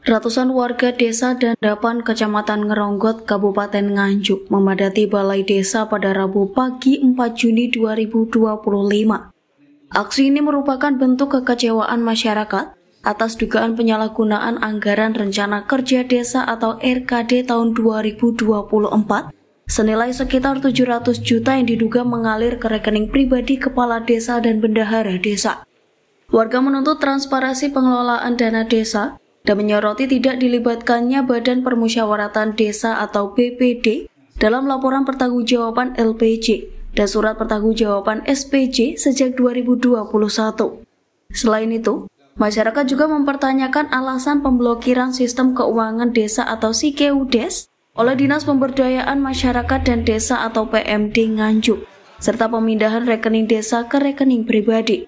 Ratusan warga desa Dandapan, Kecamatan Ngeronggot, Kabupaten Nganjuk memadati Balai Desa pada Rabu pagi 4 Juni 2025. Aksi ini merupakan bentuk kekecewaan masyarakat atas dugaan penyalahgunaan anggaran rencana kerja desa atau RKD tahun 2024 senilai sekitar 700 juta yang diduga mengalir ke rekening pribadi kepala desa dan bendahara desa. Warga menuntut transparansi pengelolaan dana desa dan menyoroti tidak dilibatkannya Badan Permusyawaratan Desa atau BPD dalam laporan pertanggungjawaban LPJ dan surat pertanggungjawaban SPJ sejak 2021. Selain itu, masyarakat juga mempertanyakan alasan pemblokiran sistem keuangan desa atau SIKEUDES oleh Dinas Pemberdayaan Masyarakat dan Desa atau PMD Nganjuk, serta pemindahan rekening desa ke rekening pribadi.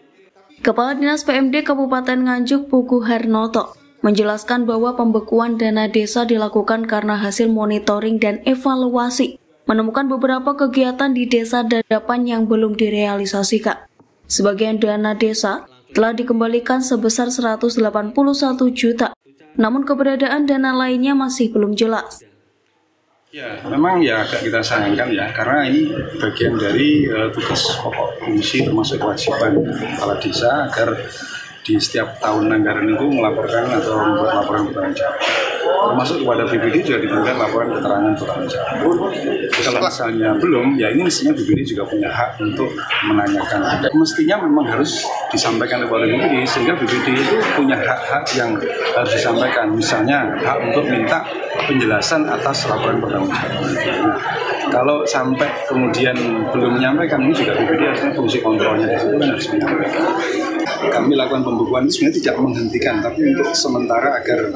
Kepala Dinas PMD Kabupaten Nganjuk, Pugu Harnoto, menjelaskan bahwa pembekuan dana desa dilakukan karena hasil monitoring dan evaluasi menemukan beberapa kegiatan di desa Dandapan yang belum direalisasikan. Sebagian dana desa telah dikembalikan sebesar 181 juta, namun keberadaan dana lainnya masih belum jelas. Ya, memang ya agak kita sayangkan ya, karena ini bagian dari tugas pokok fungsi termasuk kewajiban kepala desa agar di setiap tahun anggaran itu melaporkan atau membuat laporan bertanggung jawab. Termasuk kepada BPD juga diberikan laporan keterangan bertanggung jawab. Kalau misalnya belum, ya ini mestinya BPD juga punya hak untuk menanyakan. Mestinya memang harus disampaikan kepada BPD, sehingga BPD itu punya hak-hak yang harus disampaikan. Misalnya hak untuk minta penjelasan atas laporan bertanggung jawab. Nah, kalau sampai kemudian belum menyampaikan, ini juga BPD harusnya fungsi kontrolnya di situ kan harus menyampaikan. Kami lakukan pembekuan itu sebenarnya tidak menghentikan, tapi untuk sementara agar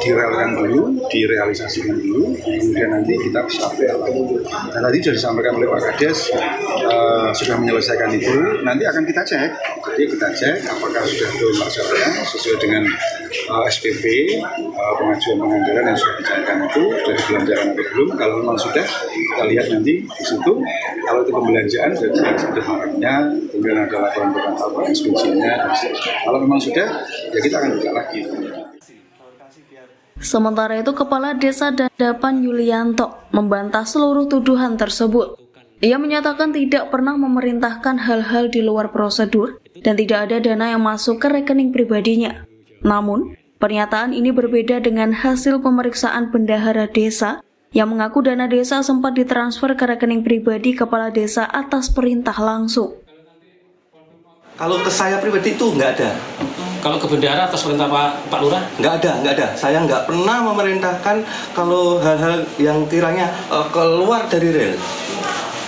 direlkan dulu, direalisasikan dulu, kemudian nanti kita bisa lagi. Dan tadi sudah disampaikan oleh Pak Kades, sudah menyelesaikan itu, nanti akan kita cek. Jadi kita cek apakah sudah dilaksanakan sesuai dengan SPP, pengajuan penganggaran yang sudah dicairkan itu, sudah dibelanjakan atau belum. Kalau memang sudah, kita lihat nanti di situ. Kalau itu pembelanjaan, jadi ada barangnya, kemudian ada laporan bertanggung SPJ-nya. Kalau memang sudah, ya kita akan buka lagi. Sementara itu, Kepala Desa Dandapan Yulianto membantah seluruh tuduhan tersebut. Ia menyatakan tidak pernah memerintahkan hal-hal di luar prosedur dan tidak ada dana yang masuk ke rekening pribadinya. Namun, pernyataan ini berbeda dengan hasil pemeriksaan bendahara desa yang mengaku dana desa sempat ditransfer ke rekening pribadi kepala desa atas perintah langsung. Kalau ke saya pribadi itu nggak ada. Kalau ke bendahara atas perintah Pak Lurah? Nggak ada. Saya nggak pernah memerintahkan kalau hal-hal yang kiranya keluar dari rel.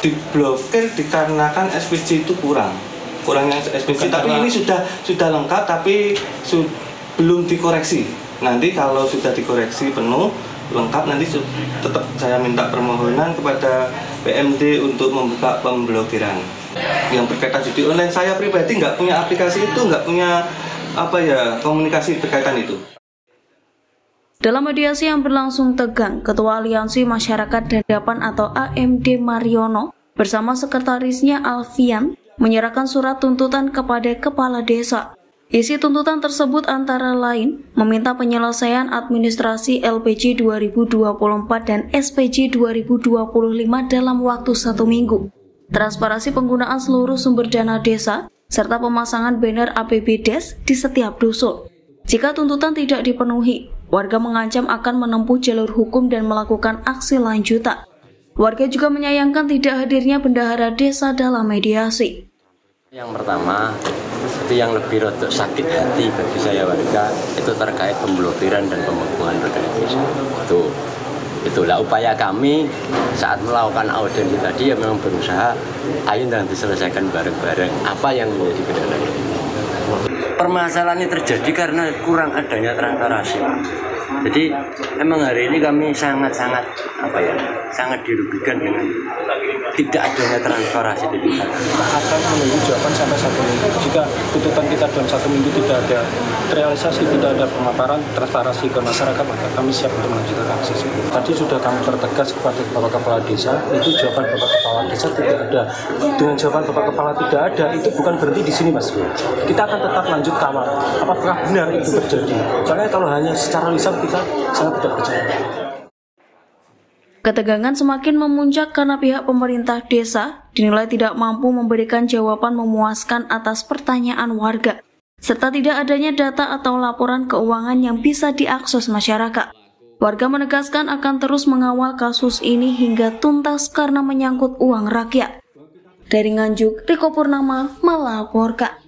Diblokir dikarenakan SPJ itu kurangnya SPJ. Tapi ini sudah lengkap, tapi belum dikoreksi. Nanti kalau sudah dikoreksi penuh, lengkap, nanti tetap saya minta permohonan kepada PMD untuk membuka pemblokiran. Yang berkaitan judi online, saya pribadi nggak punya aplikasi itu, nggak punya komunikasi berkaitan itu. Dalam mediasi yang berlangsung tegang, Ketua Aliansi Masyarakat Dandapan atau AMD Mariono bersama sekretarisnya Alfian menyerahkan surat tuntutan kepada kepala desa. Isi tuntutan tersebut antara lain meminta penyelesaian administrasi LPJ 2024 dan SPJ 2025 dalam waktu 1 minggu, transparansi penggunaan seluruh sumber dana desa, serta pemasangan banner APBDes di setiap dusun. Jika tuntutan tidak dipenuhi, warga mengancam akan menempuh jalur hukum dan melakukan aksi lanjutan. Warga juga menyayangkan tidak hadirnya bendahara desa dalam mediasi. Yang pertama, itu yang lebih rotok sakit hati bagi saya warga, itu terkait pemblokiran dan pembekuan dana desa. Itulah upaya kami saat melakukan audiensi tadi, ya memang berusaha, ayo nanti diselesaikan bareng-bareng apa yang menjadi kendala. Permasalahan ini terjadi karena kurang adanya transparansi. Jadi memang hari ini kami sangat-sangat sangat dirugikan dengan tidak adanya transparansi di tingkat. Akan menunggu jawaban sampai 1 minggu. Jika tuntutan kita dalam 1 minggu tidak ada realisasi, tidak ada pemaparan transparansi ke masyarakat, maka kami siap untuk melanjutkan aksi. Tadi sudah kami pertegas kepada Bapak Kepala Desa, itu jawaban Bapak Kepala Desa tidak ada. Dengan jawaban Bapak Kepala tidak ada, itu bukan berhenti di sini, Mas. Kita akan tetap lanjut kawal. Apakah benar itu terjadi? Soalnya kalau hanya secara lisan kita sangat tidak percaya. Ketegangan semakin memuncak karena pihak pemerintah desa dinilai tidak mampu memberikan jawaban memuaskan atas pertanyaan warga, serta tidak adanya data atau laporan keuangan yang bisa diakses masyarakat. Warga menegaskan akan terus mengawal kasus ini hingga tuntas karena menyangkut uang rakyat. Dari Nganjuk, Riko Purnama melaporkan.